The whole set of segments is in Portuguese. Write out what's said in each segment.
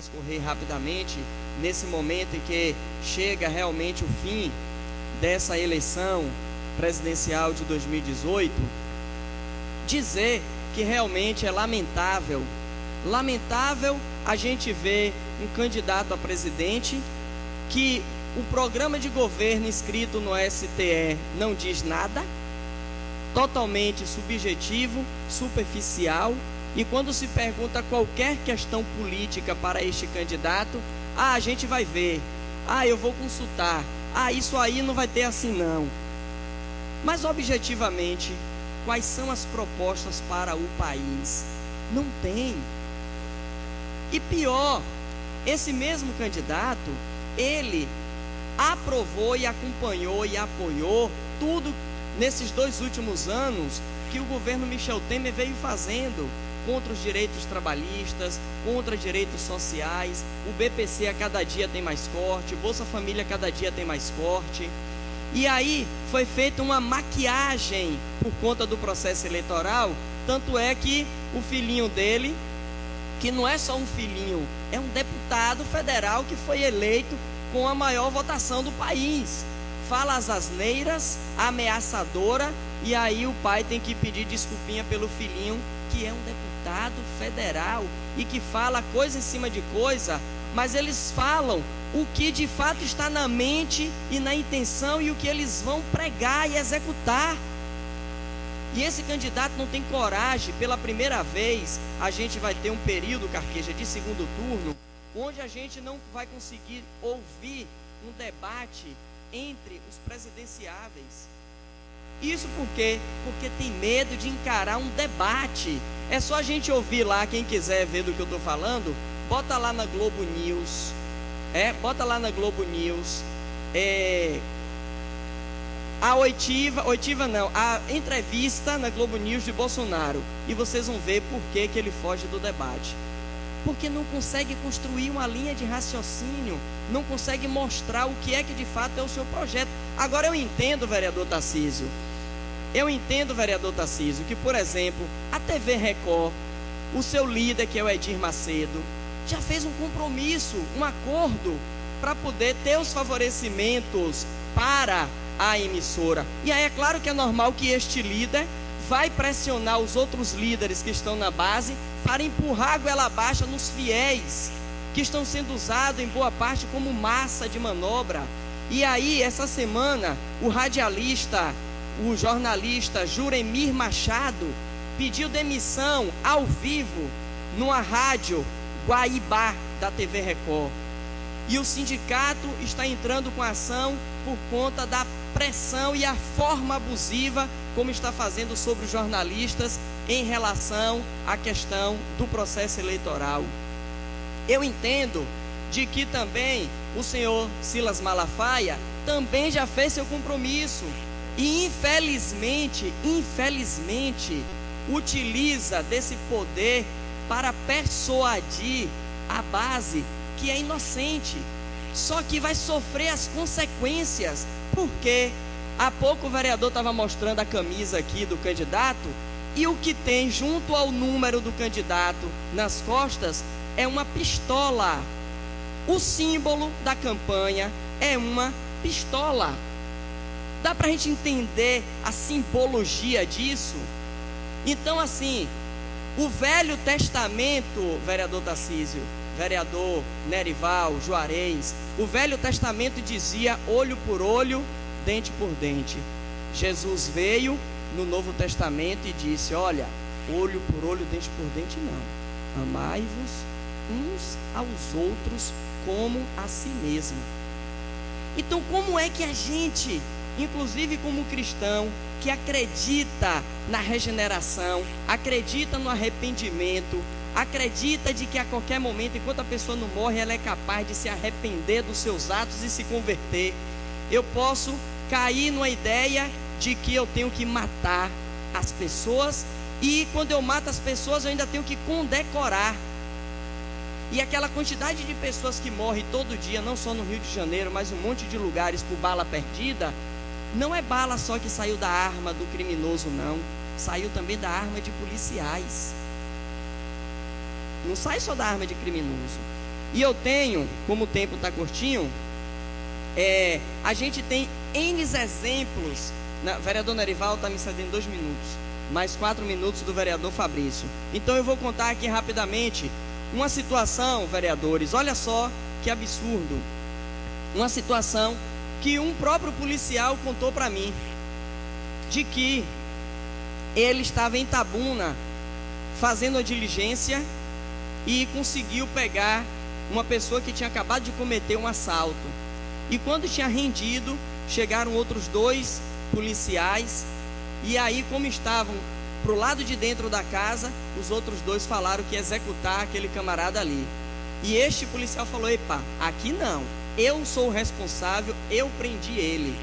transcorrer rapidamente, nesse momento em que chega realmente o fim dessa eleição presidencial de 2018, dizer que realmente é lamentável a gente ver um candidato a presidente que o programa de governo escrito no STE não diz nada, totalmente subjetivo, superficial, e quando se pergunta qualquer questão política para este candidato, a gente vai ver, eu vou consultar, isso aí não vai ter assim não. Mas objetivamente, quais são as propostas para o país? Não tem. E pior, esse mesmo candidato, ele aprovou e acompanhou e apoiou tudo nesses 2 últimos anos que o governo Michel Temer veio fazendo contra os direitos trabalhistas, contra direitos sociais. O BPC a cada dia tem mais corte, Bolsa Família a cada dia tem mais corte. E aí foi feita uma maquiagem por conta do processo eleitoral, tanto é que o filhinho dele, que não é só um filhinho, é um deputado federal que foi eleito com a maior votação do país, fala as asneiras, ameaçadora, e aí o pai tem que pedir desculpinha pelo filhinho, que é um deputado federal e que fala coisa em cima de coisa, mas eles falam o que de fato está na mente e na intenção e o que eles vão pregar e executar. E esse candidato não tem coragem. Pela primeira vez a gente vai ter um período, Carqueja, de segundo turno, onde a gente não vai conseguir ouvir um debate entre os presidenciáveis. Isso por quê? Porque tem medo de encarar um debate. É só a gente ouvir lá, quem quiser ver do que eu estou falando, bota lá na Globo News. Bota lá na Globo News. A entrevista na Globo News de Bolsonaro. E vocês vão ver por que ele foge do debate. Porque não consegue construir uma linha de raciocínio, não consegue mostrar o que é que de fato é o seu projeto. Agora eu entendo, vereador Tarcísio, que, por exemplo, a TV Record, o seu líder, que é o Edir Macedo, já fez um compromisso, um acordo para poder ter os favorecimentos para a emissora. E aí é claro que é normal que este líder vai pressionar os outros líderes que estão na base para empurrar a goela abaixo nos fiéis, que estão sendo usados em boa parte como massa de manobra. E aí, essa semana, o jornalista Juremir Machado pediu demissão ao vivo numa rádio Guaíba da TV Record. E o sindicato está entrando com ação por conta da pressão e a forma abusiva como está fazendo sobre os jornalistas em relação à questão do processo eleitoral. Eu entendo de que também o senhor Silas Malafaia também já fez seu compromisso e infelizmente utiliza desse poder para persuadir a base que é inocente, só que vai sofrer as consequências, porque há pouco o vereador estava mostrando a camisa aqui do candidato, e o que tem junto ao número do candidato nas costas é uma pistola. O símbolo da campanha é uma pistola. Dá para a gente entender a simbologia disso? Então, assim, o Velho Testamento, vereador Tarcísio, vereador Nerival, Juarez, o Velho Testamento dizia olho por olho, dente por dente. Jesus veio no Novo Testamento e disse, olha, olho por olho, dente por dente não. Amai-vos uns aos outros como a si mesmo. Então, como é que a gente, inclusive como cristão, que acredita na regeneração, acredita no arrependimento, acredita de que a qualquer momento, enquanto a pessoa não morre, ela é capaz de se arrepender dos seus atos e se converter, eu posso cair numa ideia de que eu tenho que matar as pessoas, e quando eu mato as pessoas eu ainda tenho que condecorar. E aquela quantidade de pessoas que morrem todo dia, não só no Rio de Janeiro, mas um monte de lugares por bala perdida, não é bala só que saiu da arma do criminoso, não. Saiu também da arma de policiais. Não sai só da arma de criminoso. E eu tenho, como o tempo está curtinho, a gente tem N exemplos. Vereador Nerival está me cedendo 2 minutos, mais 4 minutos do vereador Fabrício. Então eu vou contar aqui rapidamente uma situação, vereadores, olha só que absurdo. Uma situação que um próprio policial contou para mim, de que ele estava em Itabuna fazendo a diligência e conseguiu pegar uma pessoa que tinha acabado de cometer um assalto. E quando tinha rendido, chegaram outros 2 policiais, e aí, como estavam pro lado de dentro da casa, os outros 2 falaram que ia executar aquele camarada ali. E este policial falou: epa, aqui não, eu sou o responsável, eu prendi ele.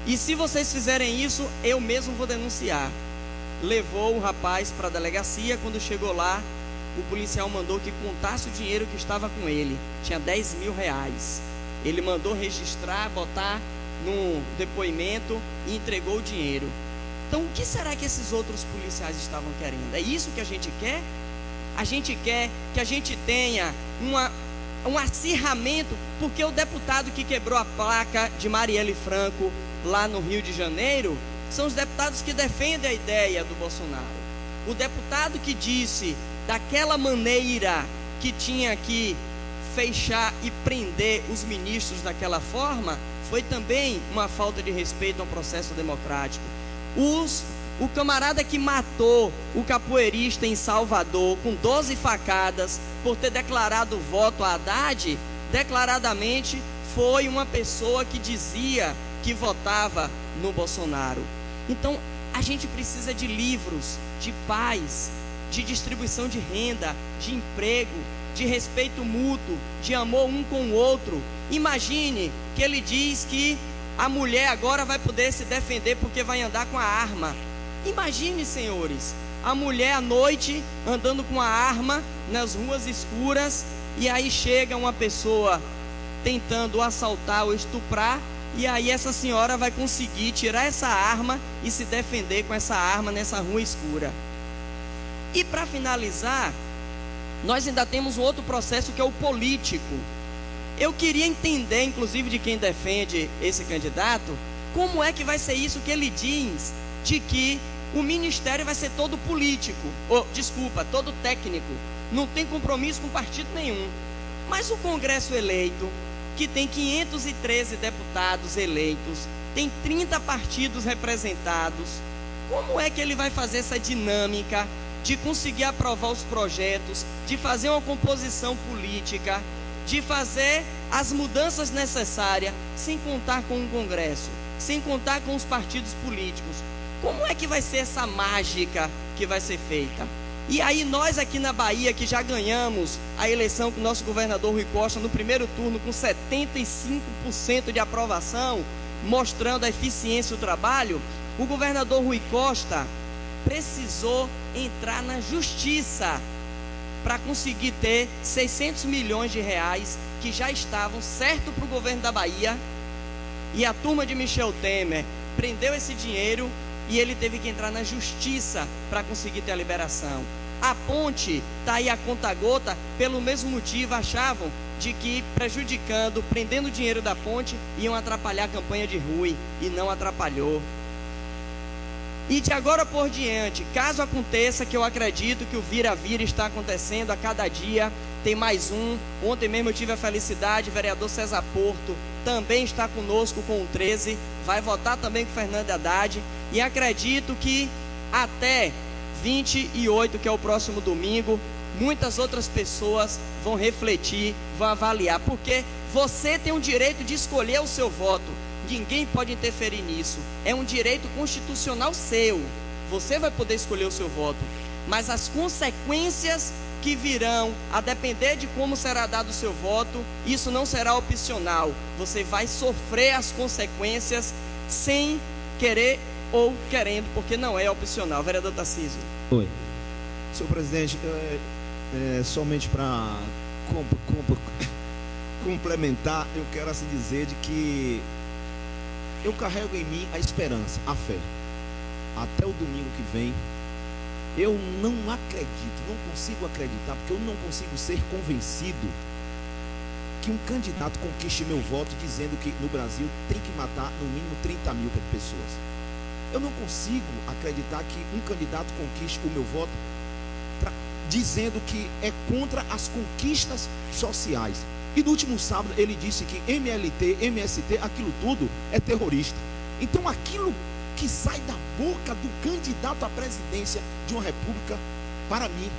E se vocês fizerem isso, eu mesmo vou denunciar. Levou o rapaz para a delegacia. Quando chegou lá, o policial mandou que contasse o dinheiro que estava com ele. Tinha 10 mil reais. Ele mandou registrar, botar no depoimento e entregou o dinheiro. Então, o que será que esses outros policiais estavam querendo? É isso que a gente quer? A gente quer que a gente tenha um acirramento, porque o deputado que quebrou a placa de Marielle Franco lá no Rio de Janeiro são os deputados que defendem a ideia do Bolsonaro. O deputado que disse daquela maneira que tinha que fechar e prender os ministros daquela forma, foi também uma falta de respeito ao processo democrático. O camarada que matou o capoeirista em Salvador com 12 facadas por ter declarado voto a Haddad, declaradamente foi uma pessoa que dizia que votava no Bolsonaro. Então a gente precisa de livros, de paz, de distribuição de renda, de emprego, de respeito mútuo, de amor um com o outro. Imagine que ele diz que a mulher agora vai poder se defender porque vai andar com a arma. Imagine, senhores, a mulher à noite andando com a arma nas ruas escuras, e aí chega uma pessoa tentando assaltar ou estuprar, e aí essa senhora vai conseguir tirar essa arma e se defender com essa arma nessa rua escura. E para finalizar, nós ainda temos um outro processo, que é o político. Eu queria entender, inclusive de quem defende esse candidato, como é que vai ser isso que ele diz, de que o ministério vai ser todo político, todo técnico, não tem compromisso com partido nenhum. Mas o Congresso eleito, que tem 513 deputados eleitos, tem 30 partidos representados, como é que ele vai fazer essa dinâmica de conseguir aprovar os projetos, de fazer uma composição política, de fazer as mudanças necessárias, sem contar com o Congresso, sem contar com os partidos políticos? Como é que vai ser essa mágica que vai ser feita? E aí nós aqui na Bahia, que já ganhamos a eleição com o nosso governador Rui Costa no primeiro turno com 75% de aprovação, mostrando a eficiência do trabalho, o governador Rui Costa precisou entrar na justiça para conseguir ter 600 milhões de reais que já estavam certo para o governo da Bahia, e a turma de Michel Temer prendeu esse dinheiro e ele teve que entrar na justiça para conseguir ter a liberação. A ponte está aí a conta-gota, pelo mesmo motivo achavam de que prejudicando, prendendo o dinheiro da ponte, iam atrapalhar a campanha de Rui, e não atrapalhou. E de agora por diante, caso aconteça, que eu acredito que o vira-vira está acontecendo a cada dia, tem mais um. Ontem mesmo eu tive a felicidade, o vereador César Porto também está conosco com o 13, vai votar também com o Fernando Haddad, e acredito que até 28, que é o próximo domingo, muitas outras pessoas vão refletir, vão avaliar, porque você tem o direito de escolher o seu voto. Ninguém pode interferir nisso. É um direito constitucional seu. Você vai poder escolher o seu voto. Mas as consequências que virão, a depender de como será dado o seu voto, isso não será opcional. Você vai sofrer as consequências sem querer ou querendo, porque não é opcional. Vereador Tarcísio. Oi. Senhor presidente, somente para complementar, eu quero assim dizer de que eu carrego em mim a esperança, a fé. Até o domingo que vem, Eu não acredito, não consigo acreditar, porque eu não consigo ser convencido que um candidato conquiste meu voto dizendo que no Brasil tem que matar no mínimo 30 mil pessoas. Eu não consigo acreditar que um candidato conquiste o meu voto dizendo que é contra as conquistas sociais. E no último sábado ele disse que MLT, MST, aquilo tudo é terrorista. Então aquilo que sai da boca do candidato à presidência de uma república, para mim,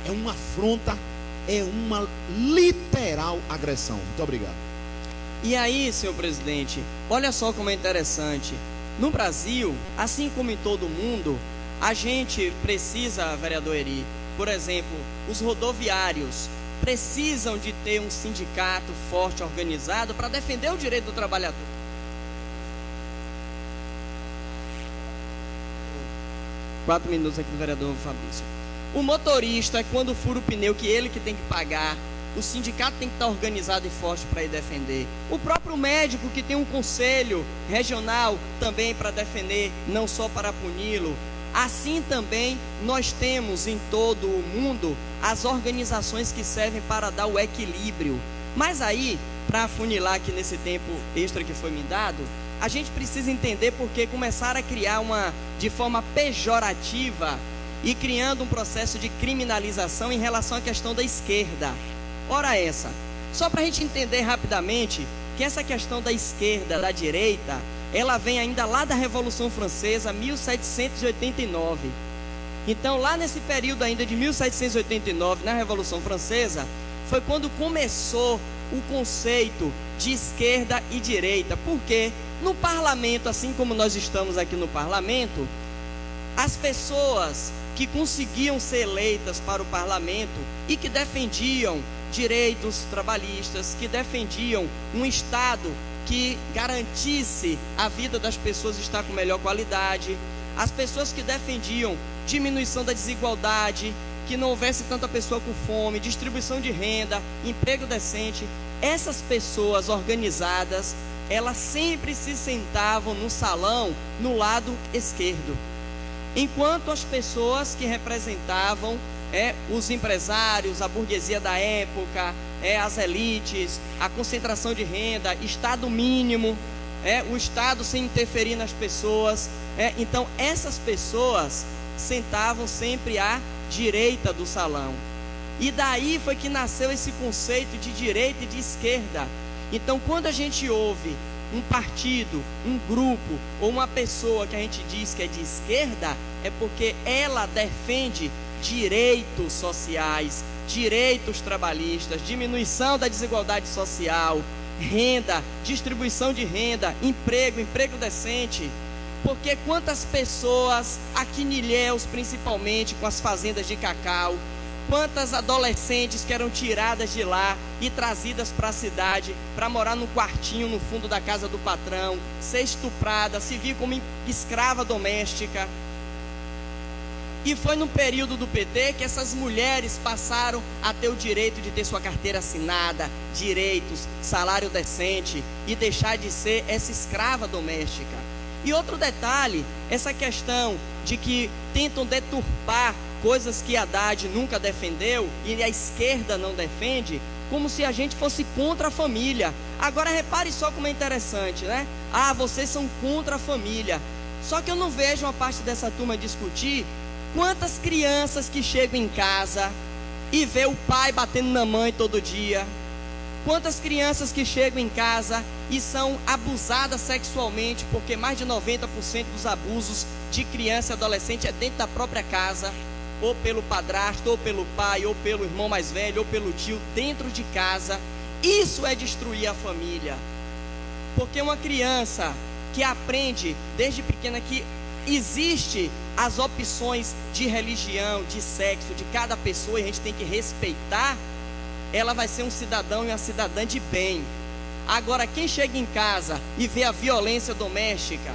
é uma afronta, é uma literal agressão. Muito obrigado. E aí, senhor presidente, olha só como é interessante. No Brasil, assim como em todo o mundo, a gente precisa, vereador Eri, por exemplo, os rodoviários precisam de ter um sindicato forte, organizado, para defender o direito do trabalhador. Quatro minutos aqui do vereador Fabrício. O motorista, quando fura o pneu, que ele que tem que pagar, o sindicato tem que estar organizado e forte para ir defender. O próprio médico, que tem um conselho regional também para defender, não só para puni-lo. Assim também nós temos em todo o mundo as organizações que servem para dar o equilíbrio. Mas aí, para afunilar aqui nesse tempo extra que foi me dado, a gente precisa entender porque começaram a criar de forma pejorativa e criando um processo de criminalização em relação à questão da esquerda. Ora essa, só para a gente entender rapidamente que essa questão da esquerda, da direita, ela vem ainda lá da Revolução Francesa, 1789. Então lá nesse período ainda de 1789, na Revolução Francesa, foi quando começou o conceito de esquerda e direita. Porque no parlamento, assim como nós estamos aqui no parlamento, as pessoas que conseguiam ser eleitas para o parlamento e que defendiam direitos trabalhistas, que defendiam um Estado que garantisse a vida das pessoas estar com melhor qualidade, as pessoas que defendiam diminuição da desigualdade, que não houvesse tanta pessoa com fome, distribuição de renda, emprego decente, essas pessoas organizadas, elas sempre se sentavam no salão no lado esquerdo, enquanto as pessoas que representavam os empresários, a burguesia da época, as elites, a concentração de renda, Estado mínimo, o Estado sem interferir nas pessoas, então essas pessoas sentavam sempre à direita do salão. E daí foi que nasceu esse conceito de direita e de esquerda. Então quando a gente ouve um partido, um grupo ou uma pessoa que a gente diz que é de esquerda, é porque ela defende direitos sociais, direitos trabalhistas, diminuição da desigualdade social, renda, distribuição de renda, emprego decente. Porque quantas pessoas aqui em Ilhéus, principalmente com as fazendas de cacau, quantas adolescentes que eram tiradas de lá e trazidas para a cidade para morar num quartinho no fundo da casa do patrão, ser estuprada, se vir como escrava doméstica. E foi no período do PT que essas mulheres passaram a ter o direito de ter sua carteira assinada, direitos, salário decente e deixar de ser essa escrava doméstica. E outro detalhe, essa questão de que tentam deturpar coisas que Haddad nunca defendeu e a esquerda não defende, como se a gente fosse contra a família. Agora repare só como é interessante, né? Ah, vocês são contra a família. Só que eu não vejo uma parte dessa turma discutir quantas crianças que chegam em casa e vê o pai batendo na mãe todo dia. Quantas crianças que chegam em casa e são abusadas sexualmente, porque mais de 90% dos abusos de criança e adolescente é dentro da própria casa, ou pelo padrasto, ou pelo pai, ou pelo irmão mais velho, ou pelo tio, dentro de casa. Isso é destruir a família. Porque uma criança que aprende desde pequena que existe as opções de religião, de sexo, de cada pessoa, e a gente tem que respeitar, ela vai ser um cidadão e uma cidadã de bem. Agora, quem chega em casa e vê a violência doméstica,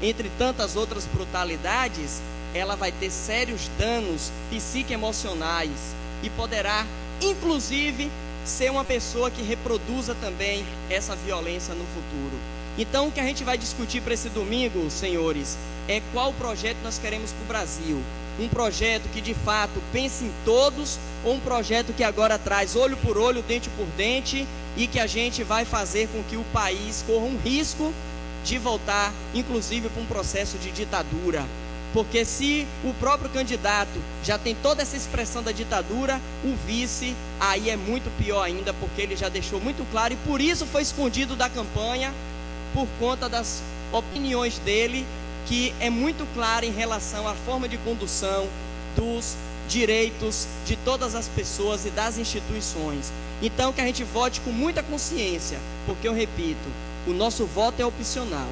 entre tantas outras brutalidades, ela vai ter sérios danos psicoemocionais e poderá, inclusive, ser uma pessoa que reproduza também essa violência no futuro. Então, o que a gente vai discutir para esse domingo, senhores, é qual projeto nós queremos para o Brasil. um projeto que de fato pense em todos, ou um projeto que agora traz olho por olho, dente por dente, e que a gente vai fazer com que o país corra um risco de voltar, inclusive, para um processo de ditadura. Porque se o próprio candidato já tem toda essa expressão da ditadura, o vice aí é muito pior ainda, porque ele já deixou muito claro, e por isso foi escondido da campanha, por conta das opiniões dele, que é muito clara em relação à forma de condução dos direitos de todas as pessoas e das instituições. Então, que a gente vote com muita consciência, porque eu repito, o nosso voto é opcional,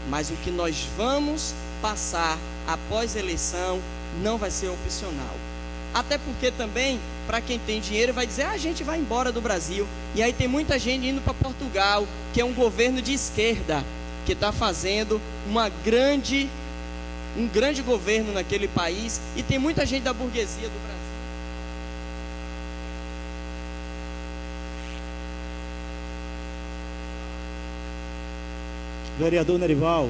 mas o que nós vamos passar após a eleição não vai ser opcional. Até porque também, para quem tem dinheiro, vai dizer, a gente vai embora do Brasil. E aí tem muita gente indo para Portugal, que é um governo de esquerda, que está fazendo um grande governo naquele país, e tem muita gente da burguesia do Brasil. Vereador Nerival.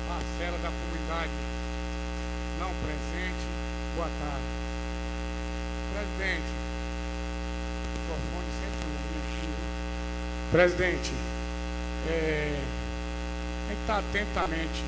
Parcela da comunidade não presente, boa tarde. Presidente, o microfone sempre no aqui, né? Presidente, a gente está atentamente